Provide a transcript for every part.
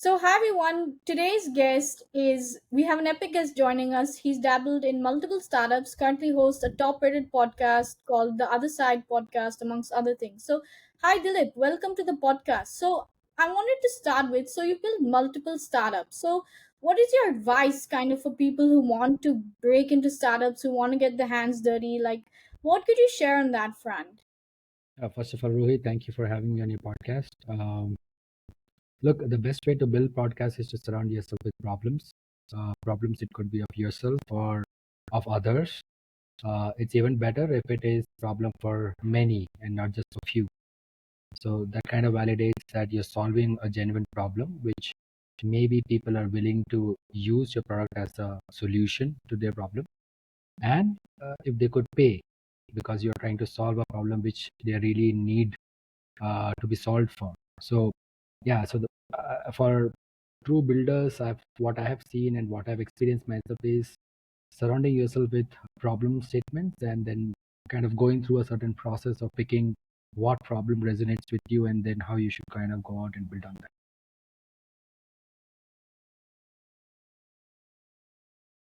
So, hi everyone. Today's guest is we have an epic guest joining us. He's dabbled in multiple startups, currently hosts a top rated podcast called The Other Side Podcast, amongst other things. So, hi Dilip, welcome to the podcast. So, I wanted to start with you build multiple startups. So, what is your advice kind of for people who want to break into startups, who want to get their hands dirty? Like, what could you share on that front? First of all, Roohi, thank you for having me on your podcast. Look, the best way to build podcasts is to surround yourself with problems. Problems it could be of yourself or of others. It's even better if it is problem for many and not just a few. So that kind of validates that you're solving a genuine problem, which maybe people are willing to use your product as a solution to their problem. And if they could pay because you're trying to solve a problem which they really need to be solved for. So yeah, for true builders, what I have seen and what I've experienced myself is surrounding yourself with problem statements and then kind of going through a certain process of picking what problem resonates with you and then how you should kind of go out and build on that.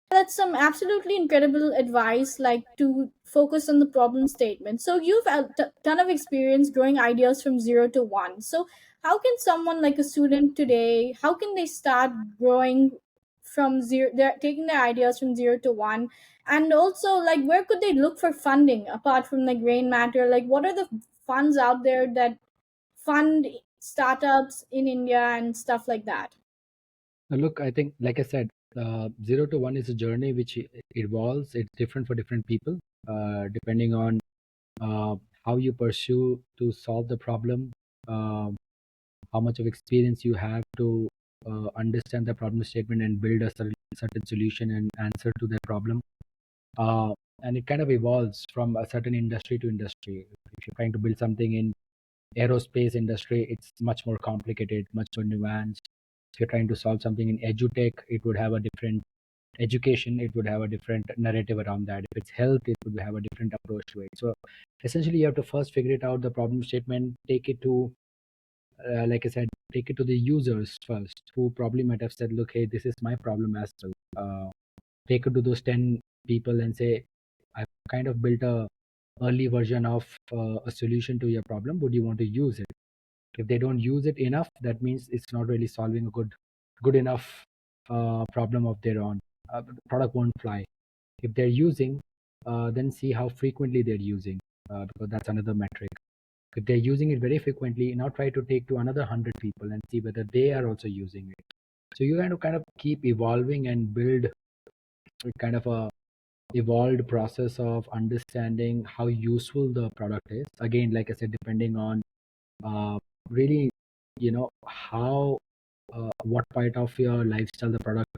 That's some absolutely incredible advice, like to focus on the problem statement. So you've a ton of experience growing ideas from zero to one. So how can someone like a student today, how can they start growing from zero? They're taking their ideas from zero to one, and also like where could they look for funding apart from like Rain Matter? Like what are the funds out there that fund startups in India and stuff like that? Now, look, I think, like I said, zero to one is a journey which evolves. It's different for different people, depending on uh, how you pursue to solve the problem. Um how much of experience you have to understand the problem statement and build a certain solution and answer to that problem. And it kind of evolves from a certain industry to industry. If you're trying to build something in aerospace industry, it's much more complicated, much more nuanced. If you're trying to solve something in edutech, it would have a different education, it would have a different narrative around that. If it's health, it would have a different approach to it. So essentially, you have to first figure it out, the problem statement, take it to like I said, take it to the users first, who probably might have said, look, hey, this is my problem as well. Take it to those 10 people and say, I've kind of built a early version of a solution to your problem. Would you want to use it? If they don't use it enough, that means it's not really solving a good enough problem of their own. The product won't fly. If they're using, then see how frequently they're using, because that's another metric. If they're using it very frequently, now try to take to another 100 people and see whether they are also using it. So you kind of keep evolving and build a kind of a evolved process of understanding how useful the product is. Again, like I said, depending on uh, really, how what part of your lifestyle the product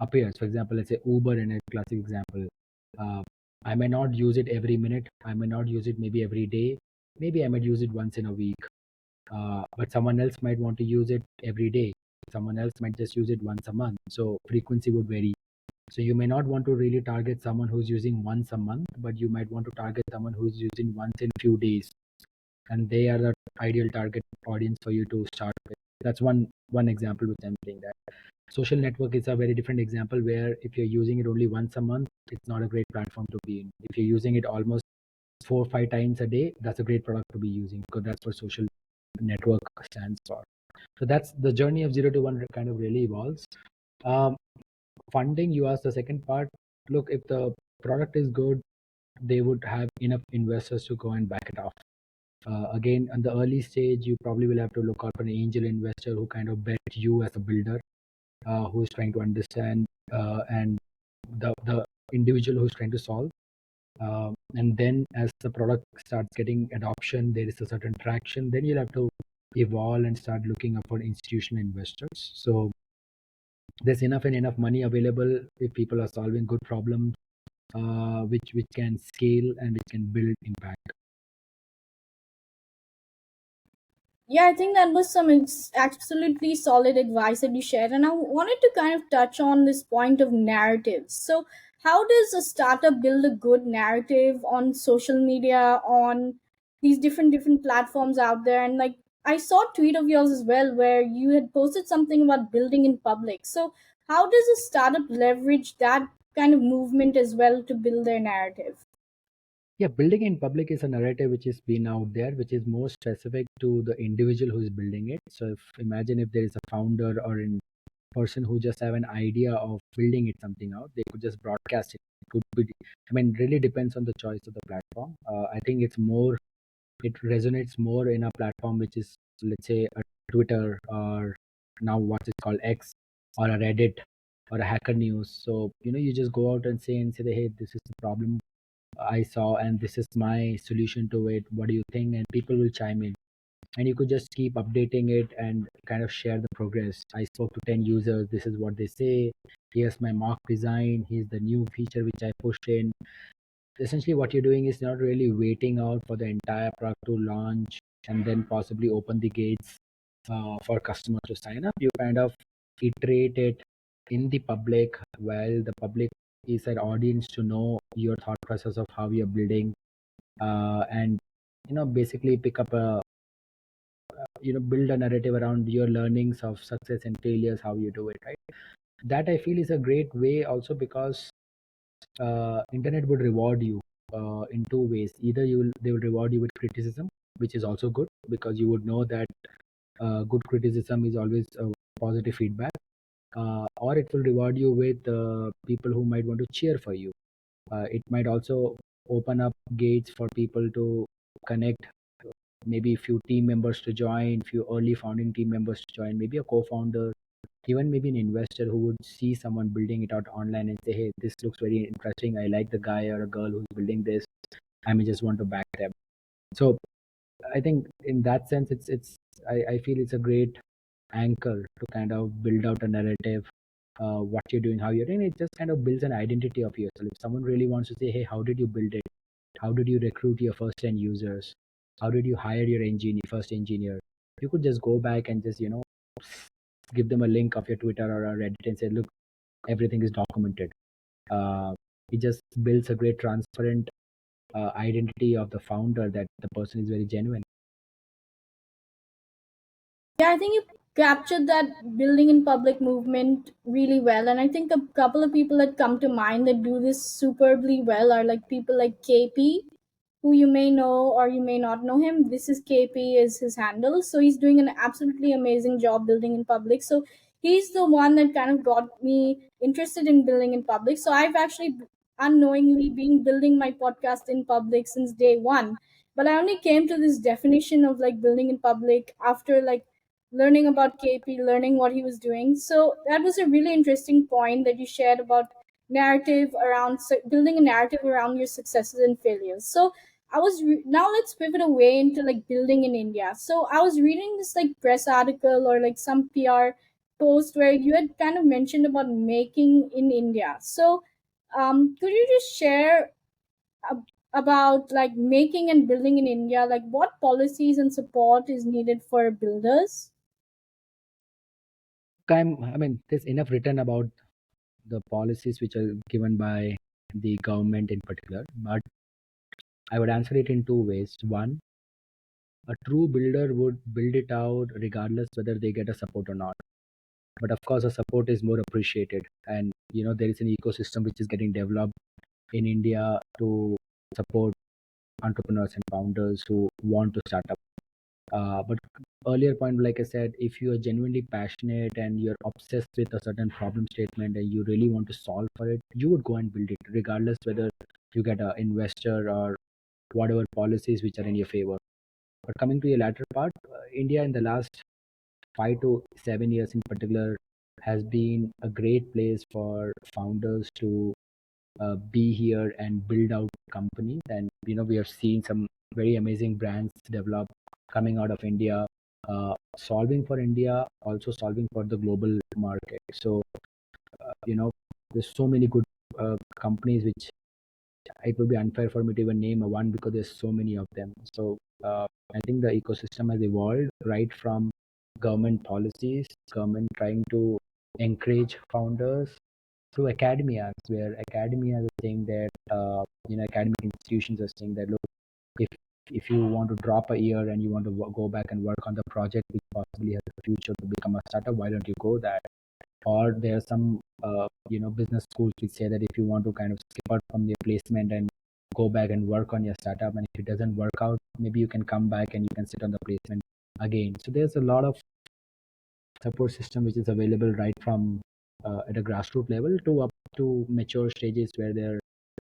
appears. For example, let's say Uber in a classic example. Uh, I may not use it every minute. I may not use it maybe every day. Maybe I might use it once in a week. But someone else might want to use it every day. Someone else might just use it once a month. So frequency would vary. So you may not want to really target someone who's using once a month, but you might want to target someone who's using once in few days, and they are the ideal target audience for you to start with. That's one example which I'm saying that. Social network is a very different example where if you're using it only once a month, it's not a great platform to be in. If you're using it almost 4 or 5 times a day, that's a great product to be using because that's what social network stands for. So that's the journey of zero to one kind of really evolves. Um, Funding, you asked the second part. Look, if the product is good, they would have enough investors to go and back it off. Again, on the early stage, you probably will have to look out for an angel investor who kind of bet you as a builder, who is trying to understand and the individual who's trying to solve. And then as the product starts getting adoption, there is a certain traction, then you'll have to evolve and start looking up for institutional investors. So there's enough and enough money available if people are solving good problems, which can scale and which can build impact. Yeah, I think that was some absolutely solid advice that you shared. And I wanted to kind of touch on this point of narratives. So, how does a startup build a good narrative on social media, on these different platforms out there? And like, I saw a tweet of yours as well where you had posted something about building in public. So how does a startup leverage that kind of movement as well to build their narrative? Yeah, building in public is a narrative which is been out there, which is more specific to the individual who is building it. So if imagine if there is a founder or a person who just have an idea of building it something out, they could just broadcast it. It could be, I mean, really depends on the choice of the platform. I think it resonates more in a platform which is, let's say, a Twitter, or now what is called X, or a Reddit, or a Hacker News. So you just go out and say that, hey, this is the problem I saw, and this is my solution to it. What do you think? And people will chime in. And you could just keep updating it and kind of share the progress. I spoke to 10 users. This is what they say. Here's my mock design. Here's the new feature which I pushed in. Essentially, what you're doing is not really waiting out for the entire product to launch and then possibly open the gates for customers to sign up. You kind of iterate it in the public, while the public is an audience to know your thought process of how you're building, and basically pick up a build a narrative around your learnings of success and failures, how you do it, right? That I feel is a great way also, because internet would reward you in two ways. Either they will reward you with criticism, which is also good, because you would know that good criticism is always positive feedback, or it will reward you with people who might want to cheer for you. It might also open up gates for people to connect, maybe a few team members to join, few early founding team members to join, maybe a co-founder, even maybe an investor who would see someone building it out online and say, hey, this looks very interesting, I like the guy or a girl who's building this, I may just want to back them. So I think in that sense, I feel it's a great anchor to kind of build out a narrative, what you're doing, how you're doing. It just kind of builds an identity of yourself. If someone really wants to say, hey, how did you build it? How did you recruit your first 10 users? How did you hire your first engineer? You could just go back and just, give them a link of your Twitter or a Reddit and say, look, everything is documented. Uh, it just builds a great transparent identity of the founder, that the person is very genuine. Yeah, I think you captured that building in public movement really well. And I think a couple of people that come to mind that do this superbly well are like people like KP, who you may know or you may not know him. This is KP is his handle. So he's doing an absolutely amazing job building in public. So he's the one that kind of got me interested in building in public. So I've actually unknowingly been building my podcast in public since day one. But I only came to this definition of like building in public after like learning about KP, learning what he was doing. So that was a really interesting point that you shared about narrative around building a narrative around your successes and failures. So now let's pivot away into like building in India. So I was reading this like press article or like some PR post where you had kind of mentioned about making in India. So could you just share about like making and building in India? Like what policies and support is needed for builders? I mean, there's enough written about the policies which are given by the government in particular, but I would answer it in two ways. One, a true builder would build it out regardless whether they get a support or not. But of course, the support is more appreciated, and there is an ecosystem which is getting developed in India to support entrepreneurs and founders who want to start up. But earlier point, like I said, if you are genuinely passionate and you're obsessed with a certain problem statement and you really want to solve for it, you would go and build it, regardless whether you get an investor or whatever policies which are in your favor. But coming to your latter part, India in the last 5 to 7 years in particular has been a great place for founders to be here and build out companies. And we have seen some very amazing brands develop coming out of India, solving for India, also solving for the global market. So you know there's so many good companies which it would be unfair for me to even name a one, because there's so many of them. So I think the ecosystem has evolved right from government policies, government trying to encourage founders, to academia, where academia is saying that academic institutions are saying that, look, if if you want to drop a year and you want to go back and work on the project which possibly has a future to become a startup, why don't you go that? Or there are some business schools which say that if you want to kind of skip out from your placement and go back and work on your startup, and if it doesn't work out, maybe you can come back and you can sit on the placement again. So there's a lot of support system which is available right from at a grassroots level to up to mature stages where there are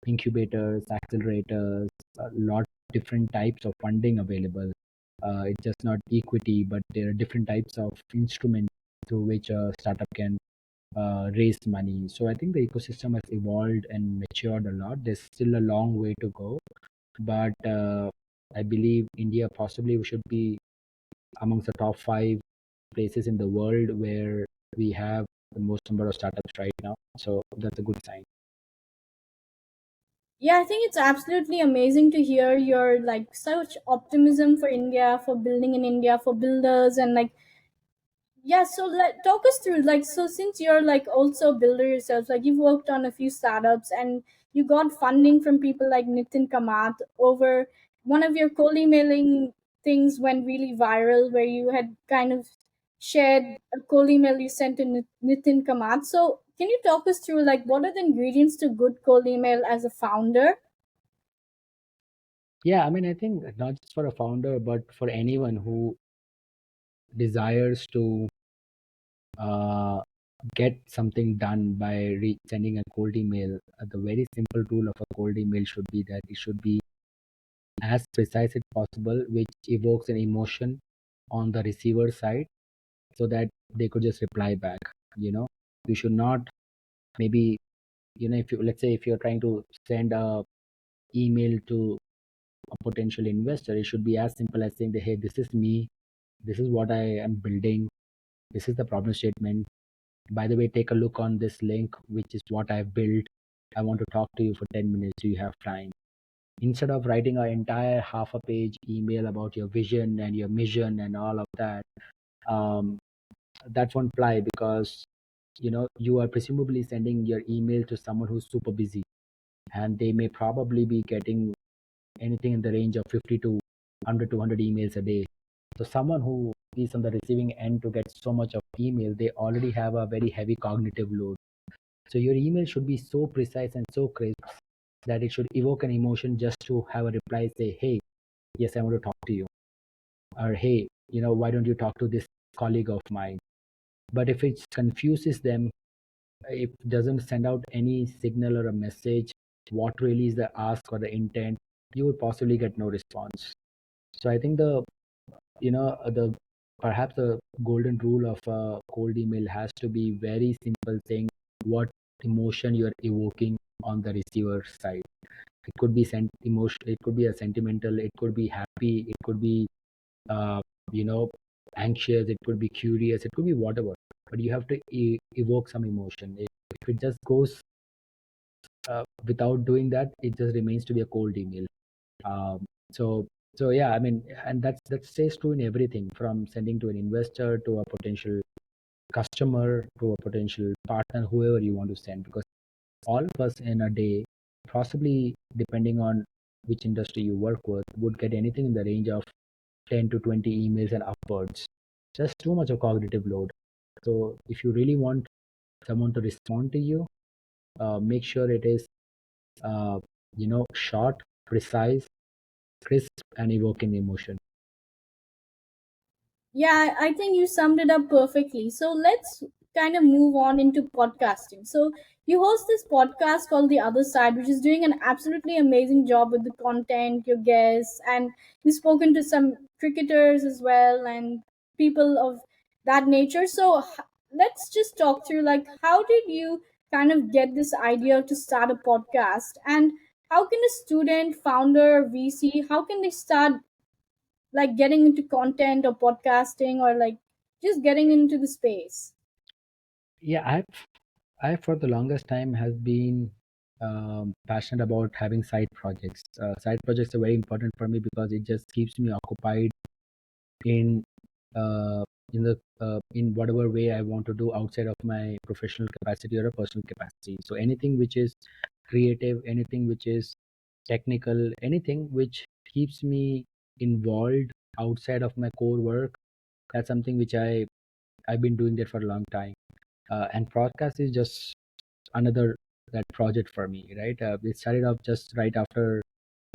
incubators, accelerators, a lot of different types of funding available. It's just not equity, but there are different types of instruments through which a startup can raise money. So I think the ecosystem has evolved and matured a lot. There's still a long way to go, but I believe India possibly should be amongst the top five places in the world where we have the most number of startups right now. So that's a good sign. Yeah, I think it's absolutely amazing to hear your like such optimism for India, for building in India, for builders, and like yeah, so talk us through like so since you're like also a builder yourself, like you've worked on a few startups and you got funding from people like Nitin Kamath over one of your cold emailing things went really viral where you had kind of shared a cold email you sent to Nitin Kamath. So can you talk us through like what are the ingredients to good cold email as a founder? Yeah, I mean, I think not just for a founder, but for anyone who desires to uh, get something done by sending a cold email, the very simple rule of a cold email should be that it should be as precise as possible, which evokes an emotion on the receiver side so that they could just reply back. You know, you should not maybe, if you, let's say, if you're trying to send a email to a potential investor, it should be as simple as saying that, hey, this is me, this is what I am building, this is the problem statement. By the way, take a look on this link, which is what I've built. I want to talk to you for 10 minutes. Do you have time? Instead of writing an entire half a page email about your vision and your mission and all of that, um, that won't fly because you are presumably sending your email to someone who's super busy, and they may probably be getting anything in the range of 50 to 100 to 100 emails a day. So someone who is on the receiving end to get so much of email, they already have a very heavy cognitive load. So your email should be so precise and so crisp that it should evoke an emotion just to have a reply say, hey, yes, I want to talk to you. Or hey, why don't you talk to this colleague of mine? But if it confuses them, if it doesn't send out any signal or a message, what really is the ask or the intent, you would possibly get no response. So I think the perhaps the golden rule of a cold email has to be very simple, saying what emotion you're evoking on the receiver side. It could be emotion, it could be a sentimental, it could be happy, it could be uh, you know anxious, it could be curious, it could be whatever. But you have to evoke some emotion. If it just goes without doing that, it just remains to be a cold email. Um, so so yeah, I mean, and that stays true in everything from sending to an investor to a potential customer to a potential partner, whoever you want to send, because all of us in a day, possibly depending on which industry you work with, would get anything in the range of 10 to 20 emails and upwards. Just too much of cognitive load. So if you really want someone to respond to you, make sure it is short, precise, crisp, and evoking emotion. Yeah, I think you summed it up perfectly. So let's kind of move on into podcasting. So you host this podcast called The Other Side, which is doing an absolutely amazing job with the content, your guests, and you've spoken to some cricketers as well and people of that nature. So let's just talk through like how did you kind of get this idea to start a podcast and how can a student, founder, VC, how can they start like getting into content or podcasting or like just getting into the space? Yeah, I for the longest time has been passionate about having side projects. Side projects are very important for me because it just keeps me occupied in uh, in whatever way I want to do outside of my professional capacity or a personal capacity. So anything which is creative, anything which is technical, anything which keeps me involved outside of my core work. That's something which I've been doing that for a long time. And podcast is just another that project for me, right? It started off just right after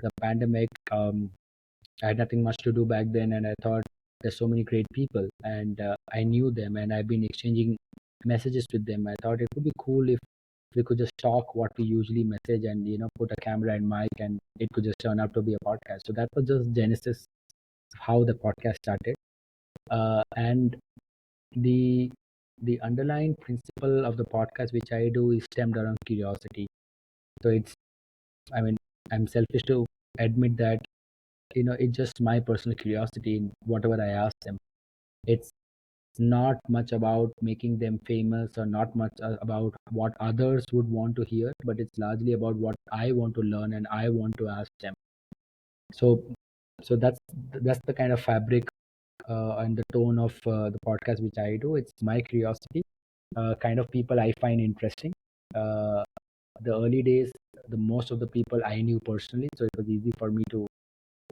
the pandemic. I had nothing much to do back then, and I thought there's so many great people, and I knew them, and I've been exchanging messages with them. I thought it would be cool if we could just talk what we usually message, and put a camera and mic, and it could just turn out to be a podcast. So that was just genesis of how the podcast started, and the the underlying principle of the podcast which I do is stemmed around curiosity. So I mean, I'm selfish to admit that it's just my personal curiosity in whatever I ask them. It's not much about making them famous or not much about what others would want to hear, but it's largely about what I want to learn and I want to ask them. So, so that's the kind of fabric and the tone of the podcast which I do. It's my curiosity, kind of people I find interesting. Uh, the early days, the most of the people I knew personally, so it was easy for me to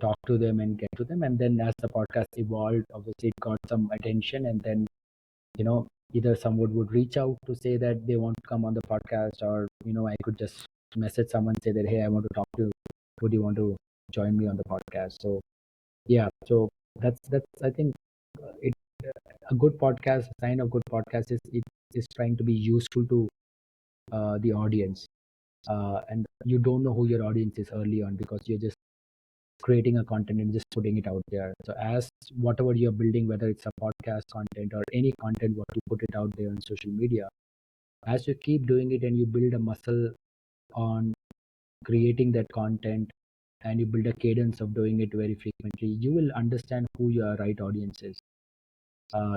talk to them and get to them. And then as the podcast evolved, obviously it got some attention, and then either someone would reach out to say that they want to come on the podcast, or I could just message someone, say that, hey, I want to talk to you, would you want to join me on the podcast? So yeah, so that's I think it a good podcast, a sign of good podcast is it is trying to be useful to the audience, and you don't know who your audience is early on because you're just creating a content and just putting it out there. So as whatever you're building, whether it's a podcast content or any content, what you put it out there on social media, as you keep doing it and you build a muscle on creating that content, and you build a cadence of doing it very frequently, you will understand who your right audience is.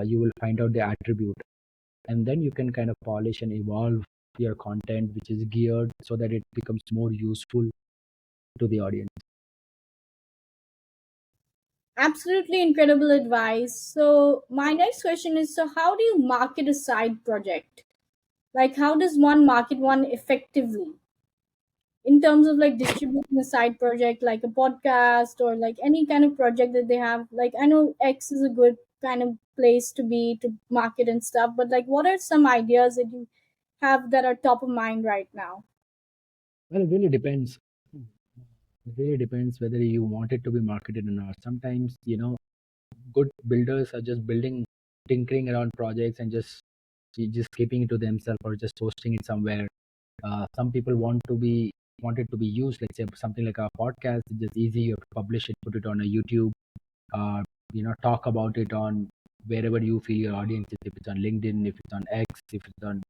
You will find out the attribute, and then you can kind of polish and evolve your content, which is geared so that it becomes more useful to the audience. Absolutely incredible advice. So my next question is, so how do you market a side project? Like how does one market one effectively in terms of like distributing a side project like a podcast or like any kind of project that they have? Like I know X is a good kind of place to be to market and stuff, but like what are some ideas that you have that are top of mind right now? Well, it really depends. It really depends whether you want it to be marketed or not. Sometimes, good builders are just building, tinkering around projects and just keeping it to themselves or just posting it somewhere. Some people want it to be used. Let's say something like a podcast. It's just easy. You have to publish it, put it on a YouTube. Talk about it on wherever you feel your audience is. If it's on LinkedIn, if it's on X, if it's on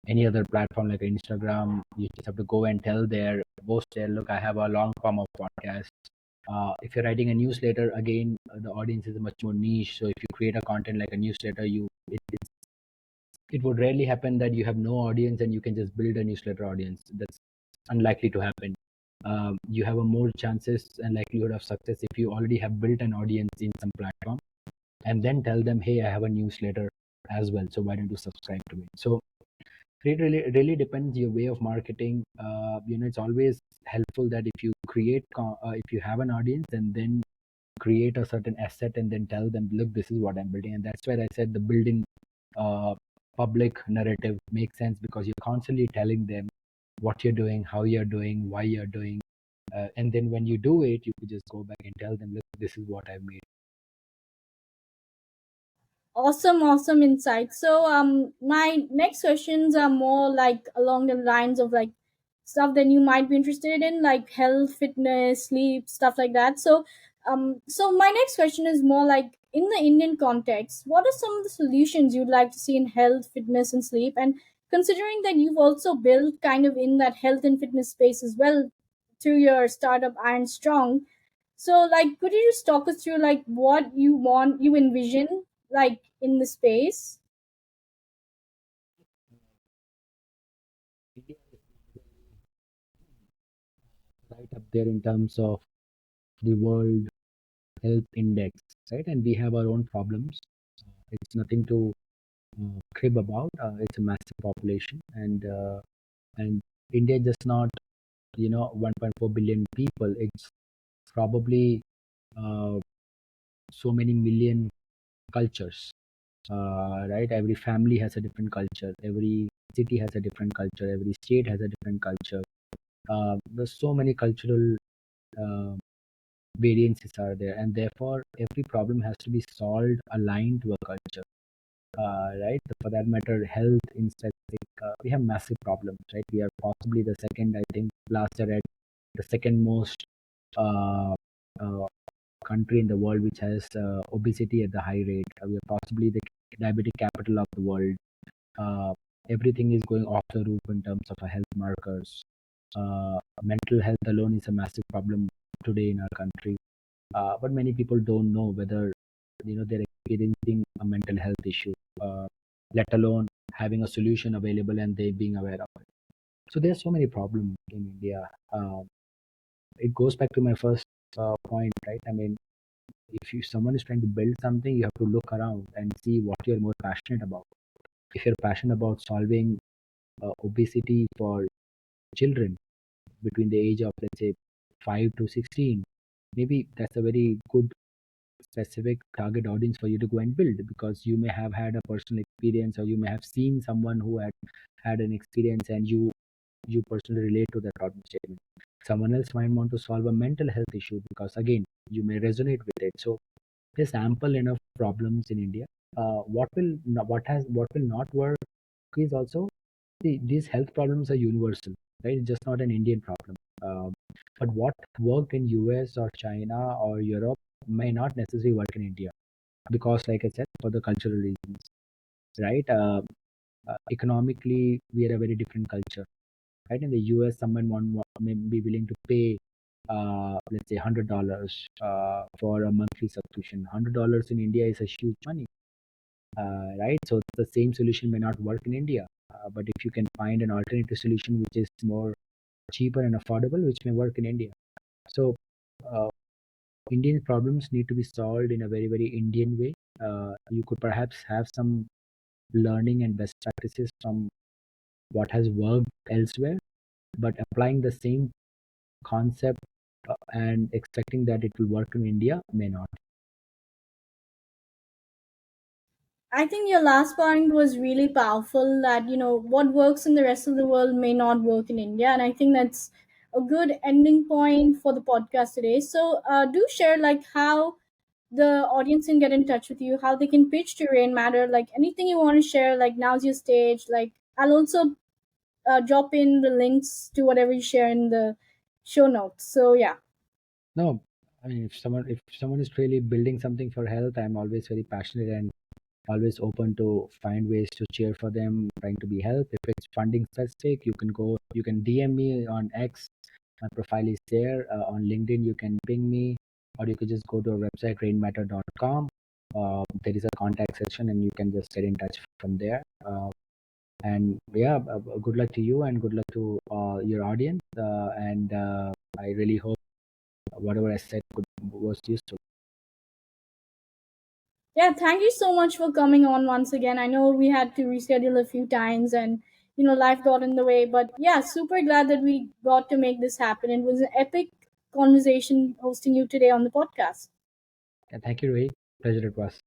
any other platform like Instagram, you just have to go and tell there, post there, look, I have a long form of podcast. If you're writing a newsletter, again, the audience is much more niche. So if you create a content like a newsletter, it would rarely happen that you have no audience and you can just build a newsletter audience. That's unlikely to happen. You have a more chances and likelihood of success if you already have built an audience in some platform, and then tell them, hey, I have a newsletter as well. So why don't you subscribe to it? So it really depends your way of marketing. It's always helpful that if you have an audience, and then create a certain asset and then tell them, look, this is what I'm building. And that's where I said the building uh, public narrative makes sense, because you're constantly telling them what you're doing, how you're doing, why you're doing. And then when you do it, you could just go back and tell them, look, this is what I've made. Awesome, awesome insight. So, my next questions are more like along the lines of like stuff that you might be interested in, like health, fitness, sleep, stuff like that. So, so my next question is more like in the Indian context, what are some of the solutions you'd like to see in health, fitness, and sleep? And considering that you've also built kind of in that health and fitness space as well through your startup Iron Strong, so, like, could you just talk us through like what you envision like in the space? India is right up there in terms of the world health index, right? And we have our own problems. It's nothing to crib about. It's a massive population, and India just not 1.4 billion people. probably uh, so many million cultures, right? Every family has a different culture, every city has a different culture, every state has a different culture. There's so many cultural uh, variances are there, and therefore every problem has to be solved aligned to a culture, right? For that matter, health in specific, we have massive problems, right? We are possibly the second, I think, last year at the second most uh, uh, country in the world which has obesity at the high rate. We are possibly the diabetic capital of the world. Uh, Everything is going off the roof in terms of health markers. Mental health alone is a massive problem today in our country, but many people don't know whether they're experiencing a mental health issue, let alone having a solution available and they being aware of it. So there's so many problems in India. It goes back to my first point, right? I mean, if someone is trying to build something, you have to look around and see what you're more passionate about. If you're passionate about solving obesity for children between the age of, let's say, 5 to 16, maybe that's a very good specific target audience for you to go and build, because you may have had a personal experience, or you may have seen someone who had an experience, and you personally relate to that problem statement. Someone else might want to solve a mental health issue because, again, you may resonate with it. So there's ample enough problems in India. What will not work is also, these health problems are universal, right? It's just not an Indian problem. Um, but what worked in US or China or Europe may not necessarily work in India, because, like I said, for the cultural reasons, right? Economically, we are a very different culture, right? In the US, someone may be willing to pay, let's say, $100 for a monthly subscription. $100 in India is a huge money, right? So the same solution may not work in India, but if you can find an alternative solution which is more cheaper and affordable, which may work in India. So uh, Indian problems need to be solved in a very, very Indian way. You could perhaps have some learning and best practices from what has worked elsewhere, but applying the same concept and expecting that it will work in India may not. I think your last point was really powerful, that what works in the rest of the world may not work in India, and I think that's a good ending point for the podcast today. So do share like how the audience can get in touch with you, how they can pitch to Rain Matter, like anything you want to share. Like, now's your stage. Like, I'll also drop in the links to whatever you share in the show notes. So yeah. No, I mean, if someone is really building something for health, I'm always very passionate and always open to find ways to cheer for them trying to be help. If it's funding specific, you can DM me on X. My profile is there. On LinkedIn, you can ping me, or you could just go to our website, rainmatter.com. There is a contact section, and you can just get in touch from there. And yeah, good luck to you, and good luck to your audience. And I really hope whatever I said was useful. Yeah, thank you so much for coming on once again. I know we had to reschedule a few times, and life got in the way, but yeah, super glad that we got to make this happen. It was an epic conversation hosting you today on the podcast. And thank you, Rohit. Pleasure it was.